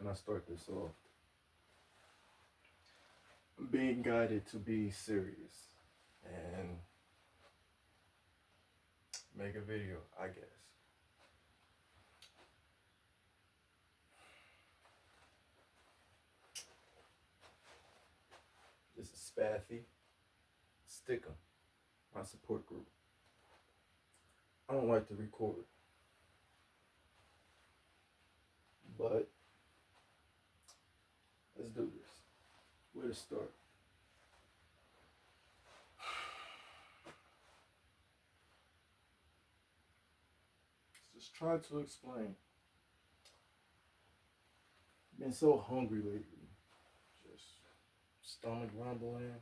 can I start this off? I'm being guided to be serious and make a video, I guess. This is Spathy Stickum, my support group. I don't like to record, but let's do this. Where to start? Let's just try to explain. Been so hungry lately. Just stomach rumbling.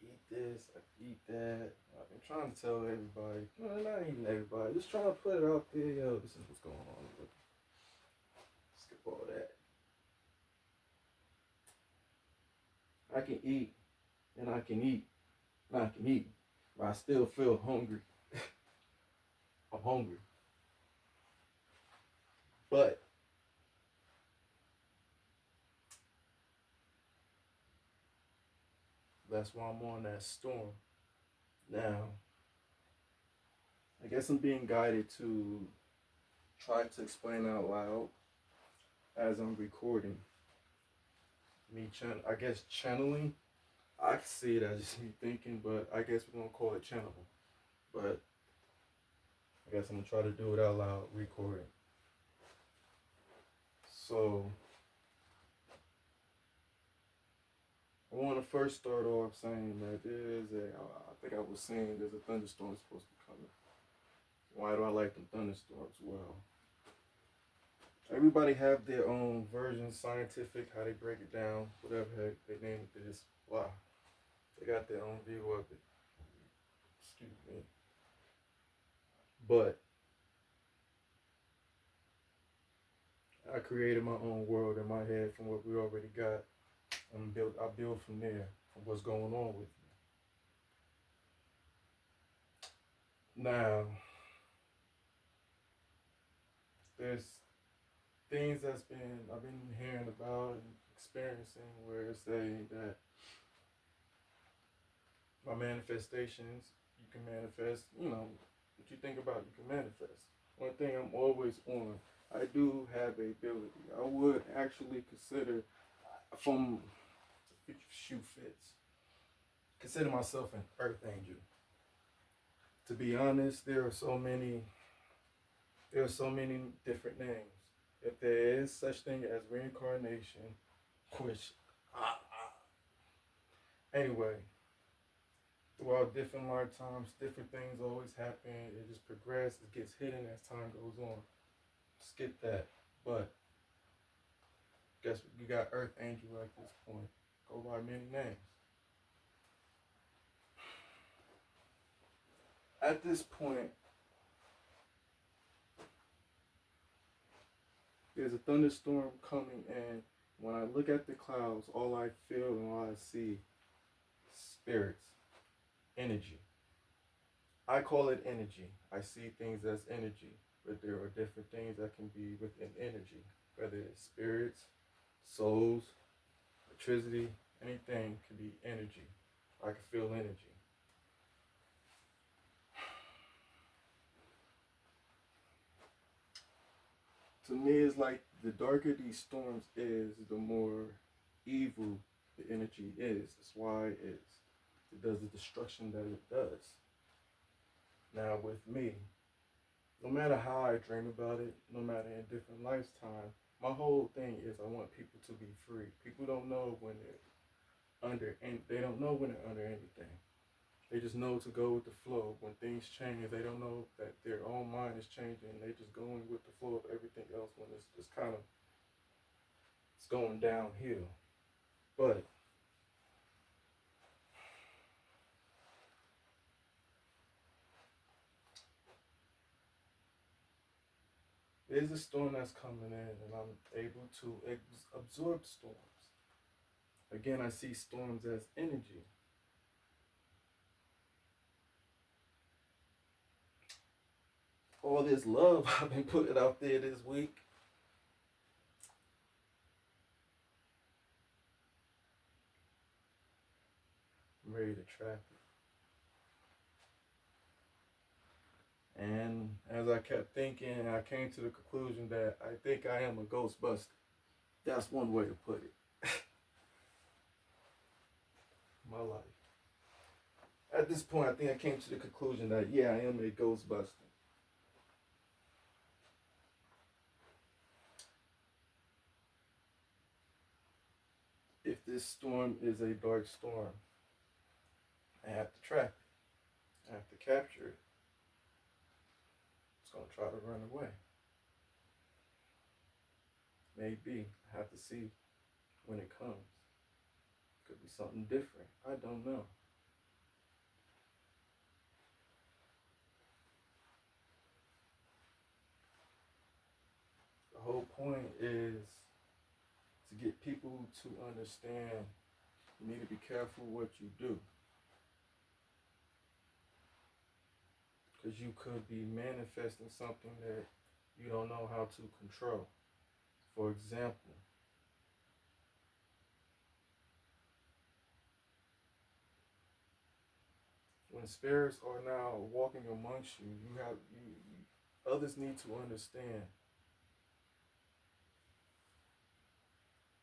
Eat this, I eat that. I've been trying to tell everybody, no, not even everybody, just trying to put it out there, yo, this is what's going on. Skip all that. I can eat, and I can eat, and I can eat, but I still feel hungry. I'm hungry. But that's why I'm on that storm. Now, I guess I'm being guided to try to explain out loud as I'm recording. I guess channeling. I see it as just me thinking, but I guess we're gonna call it channeling. But I guess I'm gonna try to do it out loud, recording. So I want to first start off saying that I think I was saying there's a thunderstorm supposed to be coming. Why do I like them thunderstorms? Well, everybody have their own version, scientific, how they break it down, whatever heck they name it is. Wow. They got their own view of it. Excuse me. But I created my own world in my head from what we already got. I build from there, from what's going on with me. Now, there's things I've been hearing about and experiencing where it's saying that my manifestations, you can manifest, what you think about, you can manifest. One thing I'm always on, I do have a ability. I would actually consider, from the shoe fits, consider myself an earth angel. To be honest, there are so many different names. If there is such thing as reincarnation, which, anyway, throughout different lifetimes, different things always happen. It just progresses, it gets hidden as time goes on. Skip that. But guess you got Earth Angel at this point. Go by many names. At this point, there's a thunderstorm coming, and when I look at the clouds, all I feel and all I see, spirits, energy. I call it energy. I see things as energy, but there are different things that can be within energy, whether it's spirits, souls, electricity, anything can be energy. I can feel energy. To me, it's like the darker these storms is, the more evil the energy is. That's why it does the destruction that it does. Now, with me, no matter how I dream about it, no matter in different lifetimes, my whole thing is I want people to be free. People don't know when they're under, and they don't know when they're under anything. They just know to go with the flow. When things change, they don't know that their own mind is changing. They just going with the flow of everything else when it's just kind of it's going downhill. But there's a storm that's coming in, and I'm able to absorb storms. Again, I see storms as energy. All this love I've been putting out there this week, ready to trap it. And as I kept thinking, I came to the conclusion that I think I am a ghostbuster. That's one way to put it. My life. At this point, I think I came to the conclusion that, yeah, I am a ghostbuster. If this storm is a dark storm, I have to trap it. I have to capture it. It's going to try to run away. Maybe. I have to see when it comes. Could be something different. I don't know. The whole point is to get people to understand you need to be careful what you do. Because you could be manifesting something that you don't know how to control. For example, when spirits are now walking amongst you, others need to understand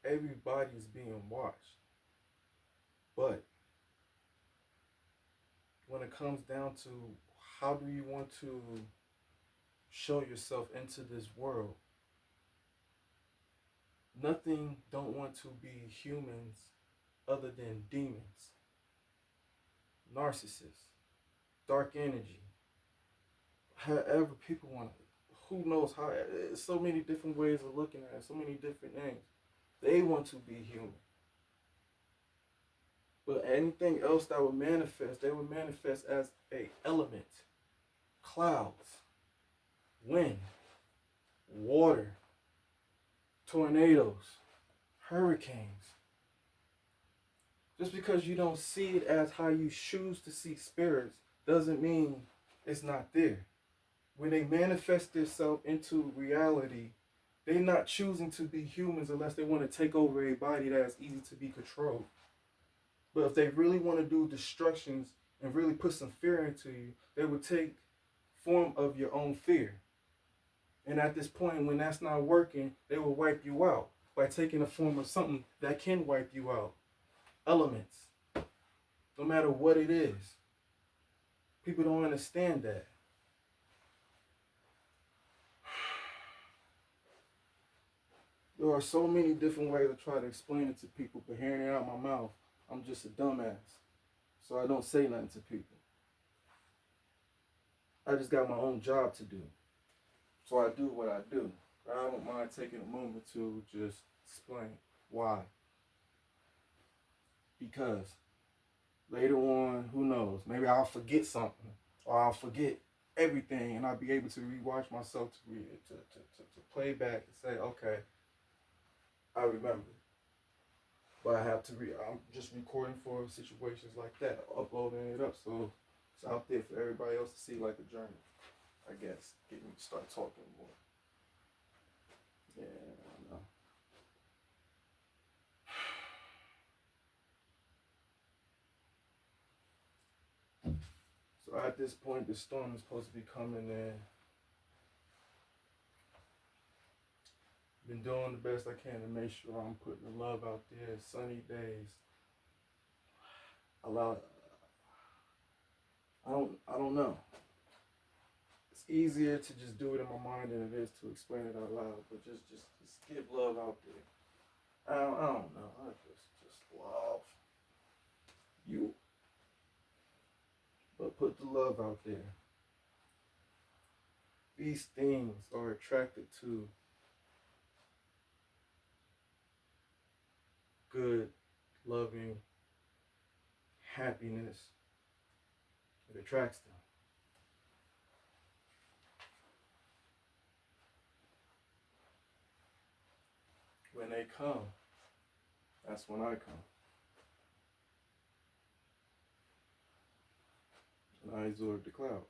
everybody is being watched. But when it comes down to how do you want to show yourself into this world, nothing don't want to be humans other than demons, narcissists, dark energy. However people want it. Who knows how? So many different ways of looking at it, so many different names. They want to be human. But anything else that would manifest, they would manifest as a element. Clouds, wind, water, tornadoes, hurricanes. Just because you don't see it as how you choose to see spirits doesn't mean it's not there. When they manifest themselves into reality, they're not choosing to be humans unless they want to take over a body that is easy to be controlled. But if they really want to do destructions and really put some fear into you, they would take form of your own fear. And at this point, when that's not working, they will wipe you out by taking a form of something that can wipe you out. Elements. No matter what it is. People don't understand that. There are so many different ways to try to explain it to people, but hearing it out my mouth, I'm just a dumbass. So I don't say nothing to people. I just got my own job to do. So I do what I do. I don't mind taking a moment to just explain why. Because later on, who knows, maybe I'll forget something or I'll forget everything and I'll be able to rewatch myself to play back and say, okay, I remember. But I have to I'm just recording for situations like that, uploading it up so it's out there for everybody else to see, like a journey, I guess. Get me to start talking more. Yeah, I know. So at this point, the storm is supposed to be coming in. Been doing the best I can to make sure I'm putting the love out there. Sunny days. I don't know. It's easier to just do it in my mind than it is to explain it out loud. But just give love out there. I don't know. I just love you. But put the love out there. These things are attracted to good, loving, happiness. It attracts them. When they come, that's when I come. And I absorb the cloud.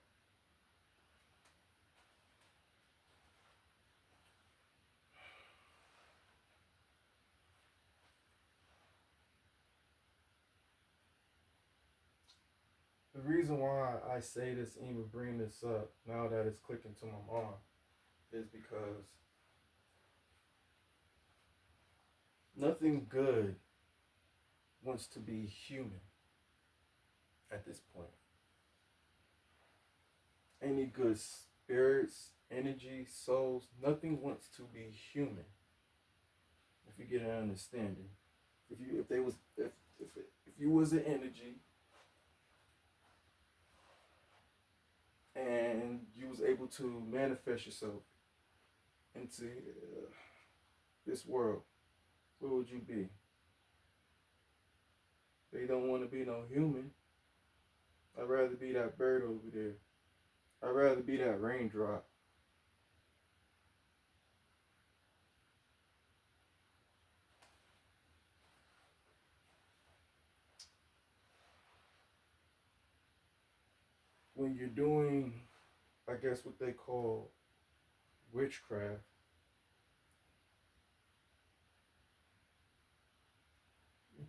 The reason why I say this and even bring this up now that it's clicking to my mind is because nothing good wants to be human at this point. Any good spirits, energy, souls, nothing wants to be human. If you get an understanding, if you was an energy and you was able to manifest yourself into this world, where would you be? They don't want to be no human. I'd rather be that bird over there. I'd rather be that raindrop. When you're doing, I guess, what they call witchcraft,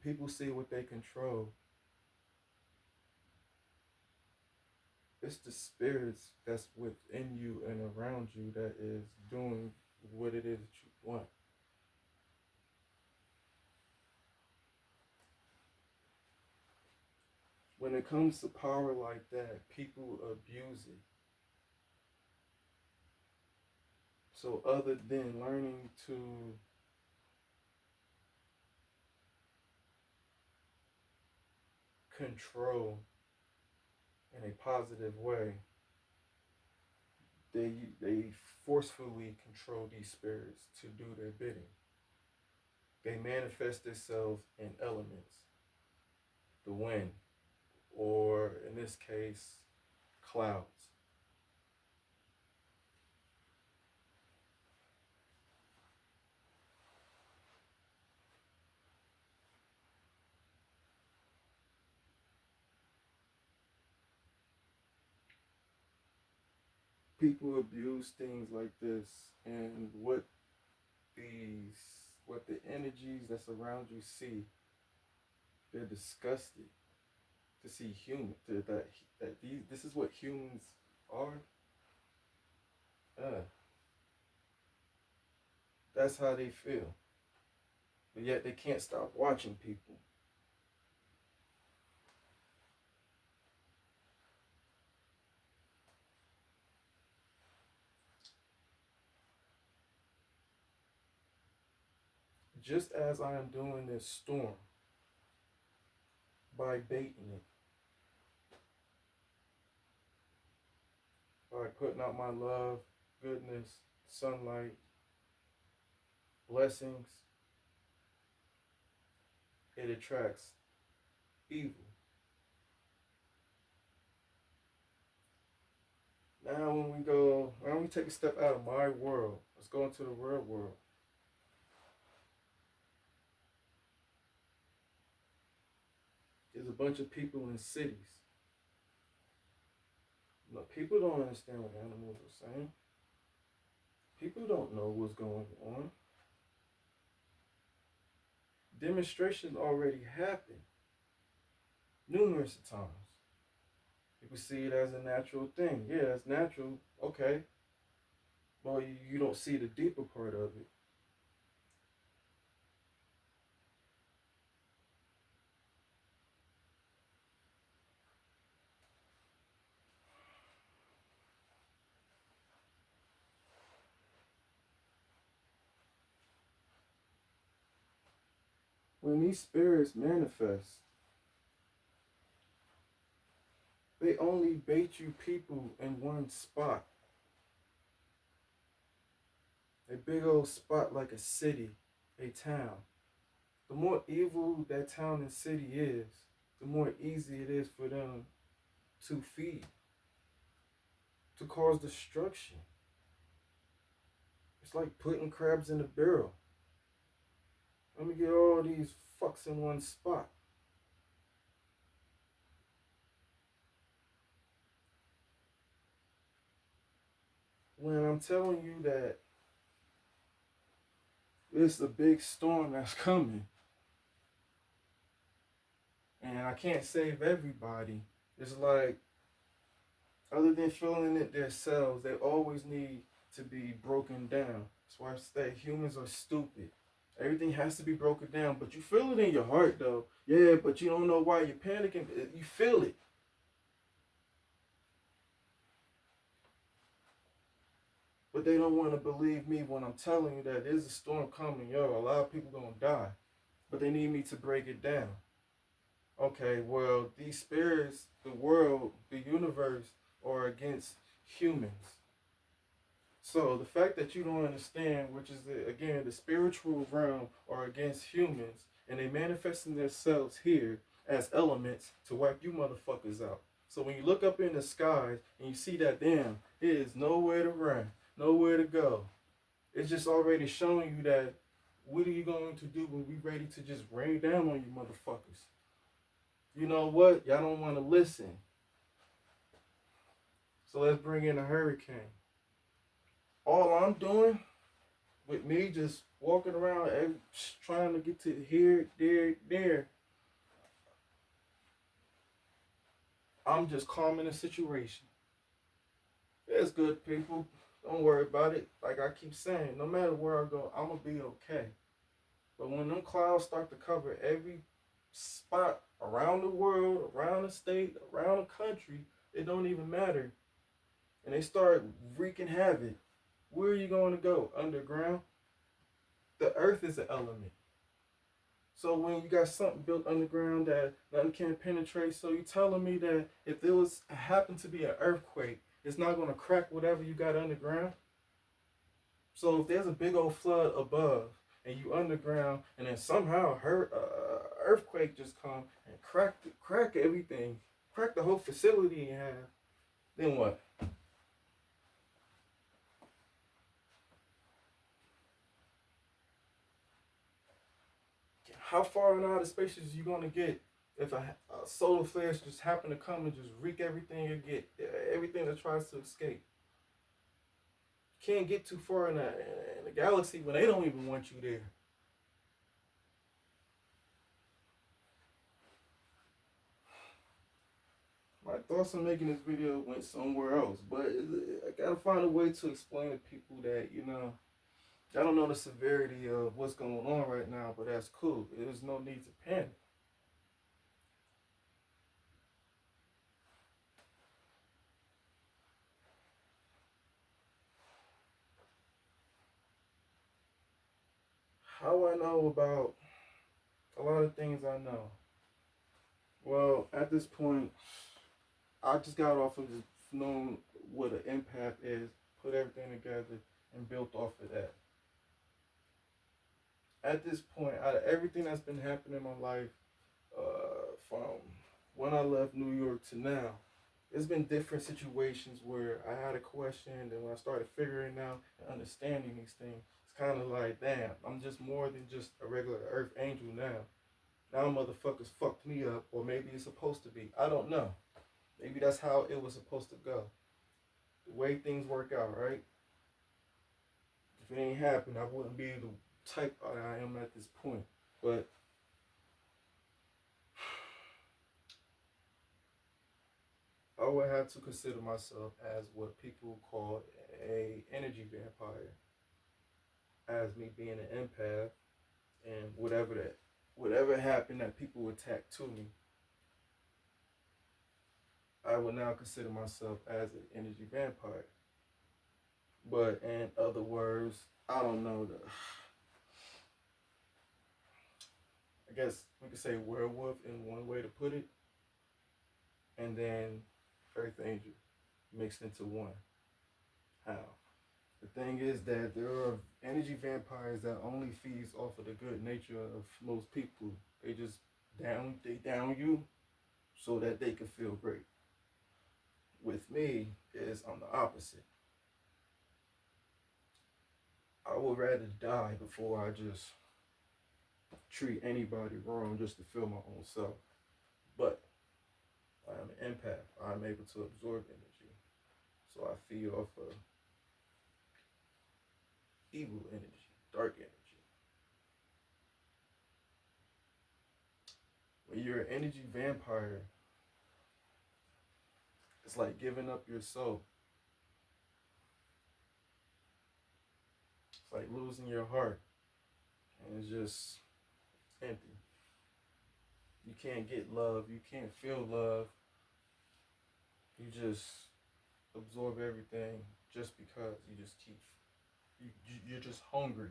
people see what they control. It's the spirits that's within you and around you that is doing what it is that you want. When it comes to power like that, people abuse it. So, other than learning to control in a positive way, they forcefully control these spirits to do their bidding. They manifest themselves in elements, the wind, or in this case, clouds. People abuse things like this, and these what the energies that's around you see, they're disgusted to see human that these this is what humans are. Uh, that's how they feel, but yet they can't stop watching people. Just as I am doing this storm by baiting it, by putting out my love, goodness, sunlight, blessings, it attracts evil. Now we take a step out of my world. Let's go into the real world. There's a bunch of people in cities. No, people don't understand what animals are saying. People don't know what's going on. Demonstrations already happened numerous times. People see it as a natural thing. Yeah, that's natural. Okay. Well, you don't see the deeper part of it. When these spirits manifest, they only bait you people in one spot. A big old spot like a city, a town. The more evil that town and city is, the more easy it is for them to feed, to cause destruction. It's like putting crabs in a barrel. Let me get all these fucks in one spot. When I'm telling you that it's a big storm that's coming, and I can't save everybody, It's like, other than feeling it themselves, they always need to be broken down. That's why I say humans are stupid. Everything has to be broken down, but you feel it in your heart though. Yeah, but you don't know why you're panicking. You feel it. But they don't want to believe me when I'm telling you that there's a storm coming. Yo, a lot of people gonna die. But they need me to break it down. Okay, well, these spirits, the world, the universe are against humans. So the fact that you don't understand, which is again the spiritual realm, are against humans, and they manifesting themselves here as elements to wipe you motherfuckers out. So when you look up in the skies and you see that, damn, it is nowhere to run, nowhere to go. It's just already showing you that what are you going to do when we ready to just rain down on you motherfuckers? You know what? Y'all don't want to listen. So let's bring in a hurricane. All I'm doing with me just walking around trying to get to here, there, I'm just calming the situation. It's good, people. Don't worry about it. Like I keep saying, no matter where I go, I'm gonna be okay. But when them clouds start to cover every spot around the world, around the state, around the country, it don't even matter. And they start wreaking havoc. Where are you going to go? Underground? The earth is an element. So when you got something built underground that nothing can penetrate, so you telling me that if there was happen to be an earthquake, it's not gonna crack whatever you got underground? So if there's a big old flood above and you underground, and then somehow her earthquake just come and crack everything, crack the whole facility in half, then what? How far in outer space is you gonna get if a solar flare just happen to come and just wreak everything you get, everything that tries to escape? You can't get too far in the galaxy when they don't even want you there. My thoughts on making this video went somewhere else, but I gotta find a way to explain to people that, I don't know the severity of what's going on right now, but that's cool. There's no need to panic. How I know about a lot of things I know? Well, at this point, I just got off of just knowing what an empath is, put everything together, and built off of that. At this point, out of everything that's been happening in my life, from when I left New York to now, there's been different situations where I had a question, and when I started figuring out and understanding these things, it's kind of like, damn, I'm just more than just a regular Earth angel now. Now motherfuckers fucked me up, or maybe it's supposed to be. I don't know. Maybe that's how it was supposed to go. The way things work out, right? If it ain't happened, I wouldn't be the type I am at this point. But I would have to consider myself as what people call a energy vampire, as me being an empath, and whatever happened that people attack to me, I would now consider myself as an energy vampire. But in other words, I don't know I guess we could say werewolf in one way to put it, and then Earth Angel mixed into one. How? The thing is that there are energy vampires that only feeds off of the good nature of most people. They down you so that they can feel great. With me is I'm the opposite. I would rather die before I just treat anybody wrong just to feel my own self. But I am an empath. I'm able to absorb energy. So I feed off of evil energy, dark energy. When you're an energy vampire, It's like giving up your soul. It's like losing your heart, and it's just empty. You can't get love. You can't feel love. You just absorb everything just because you just keep. You're just hungry,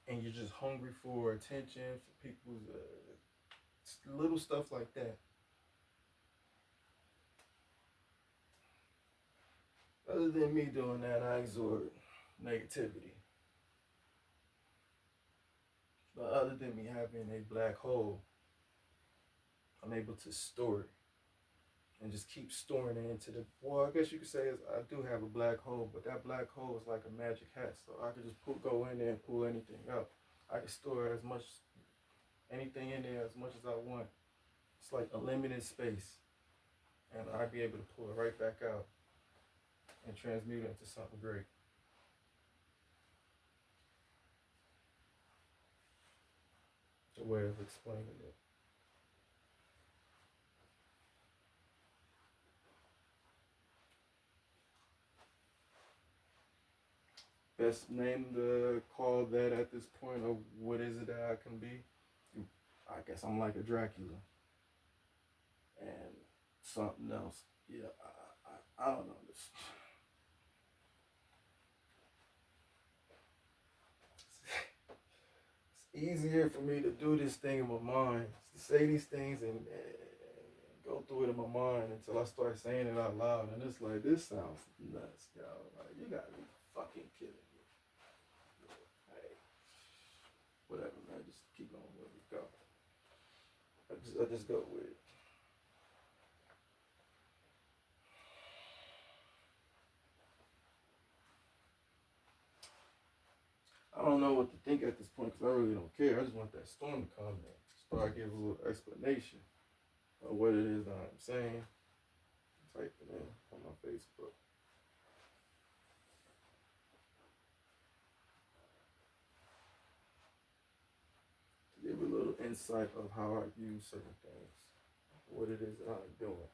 and you're just hungry for attention, for people's little stuff like that. Other than me doing that, I exhort negativity. But other than me having a black hole, I'm able to store it and just keep storing it into the. Well, I guess you could say is I do have a black hole, but that black hole is like a magic hat, so I could just go in there and pull anything out. I can store as much anything in there as much as I want. It's like a limited space, and I'd be able to pull it right back out and transmute it into something great. A way of explaining it. Best name to call that at this point, or what is it that I can be? I guess I'm like a Dracula and something else. Yeah, I don't know this. It's easier for me to do this thing in my mind, to say these things and go through it in my mind until I start saying it out loud, and it's like this sounds nuts, yo. Like you gotta be fucking kidding me. Hey, whatever, man. Just keep going where we go. I just go with it. I don't know what to think at this point because I really don't care. I just want that storm to come in. Start giving a little explanation of what it is that I'm saying. Type it in on my Facebook. To give a little insight of how I view certain things, what it is that I'm doing.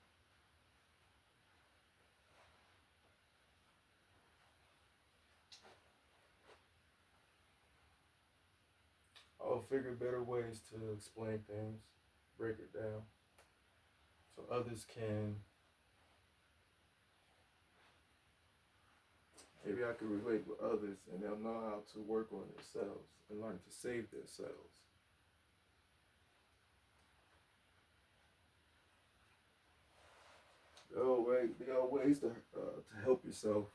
I'll figure better ways to explain things, break it down, so others can. Maybe I can relate with others and they'll know how to work on themselves and learn to save themselves. There are ways to help yourself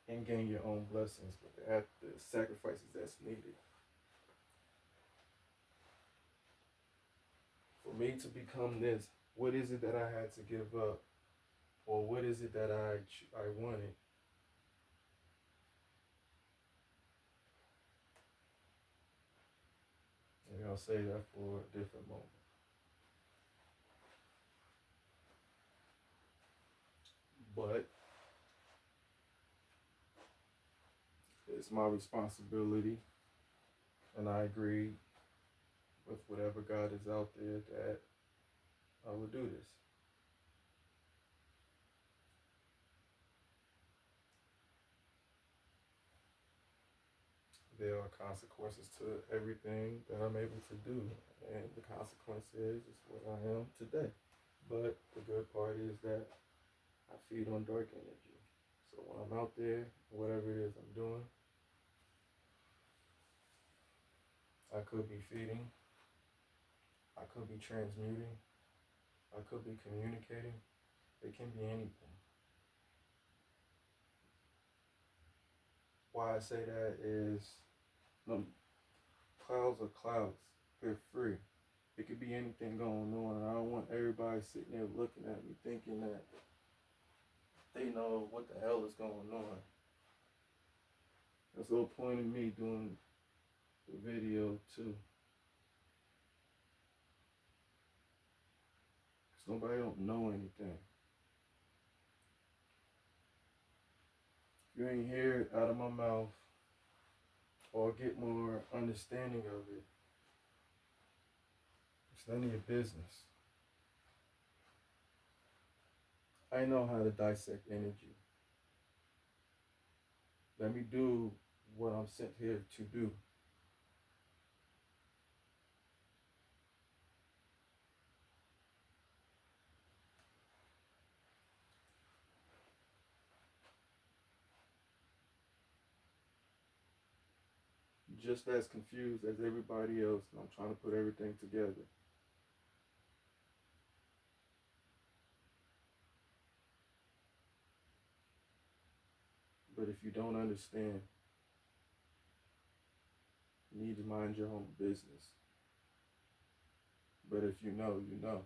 and gain your own blessings, but there have the sacrifices that's needed. For me to become this, what is it that I had to give up? Or what is it that I wanted? Maybe I'll say that for a different moment. But it's my responsibility, and I agree with whatever God is out there that I will do this. There are consequences to everything that I'm able to do, and the consequence is what I am today. But the good part is that I feed on dark energy. So when I'm out there, whatever it is I'm doing, I could be feeding, I could be transmuting, I could be communicating. It can be anything. Why I say that is, no, clouds are clouds. They're free. It could be anything going on, and I don't want everybody sitting there looking at me thinking that they know what the hell is going on. That's the whole point of me doing the video too. Cause nobody don't know anything. If you ain't hear it out of my mouth or get more understanding of it, it's none of your business. I know how to dissect energy. Let me do what I'm sent here to do. Just as confused as everybody else, and I'm trying to put everything together. But if you don't understand, you need to mind your own business. But if you know, you know.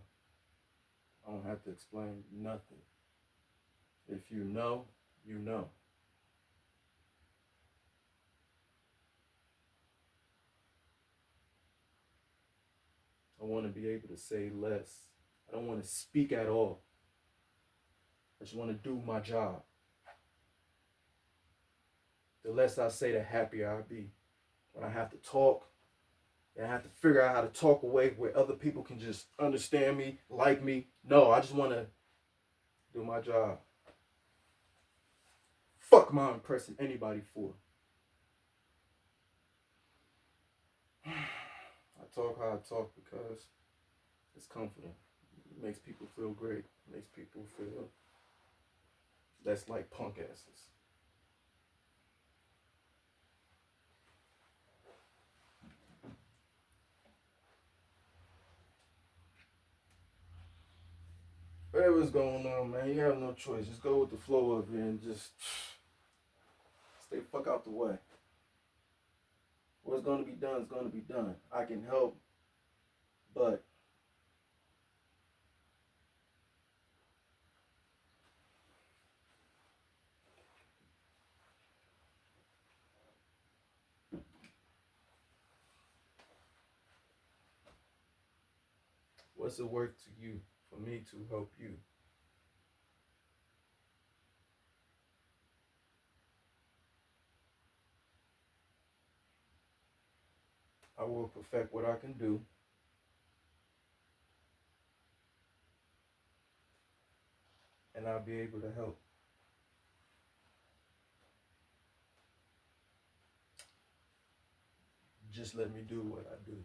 I don't have to explain nothing. If you know, you know. I want to be able to say less. I don't want to speak at all. I just want to do my job. The less I say, the happier I'll be. When I have to talk, and I have to figure out how to talk away where other people can just understand me, like me. No, I just want to do my job. Fuck am I impressing anybody for? I talk how I talk because it's comforting. It makes people feel great. It makes people feel less like punk asses. Whatever's going on, man, you have no choice. Just go with the flow of it and just stay fuck out the way. What's going to be done is going to be done. I can help, but what's it worth to you for me to help you? I will perfect what I can do, and I'll be able to help. Just let me do what I do.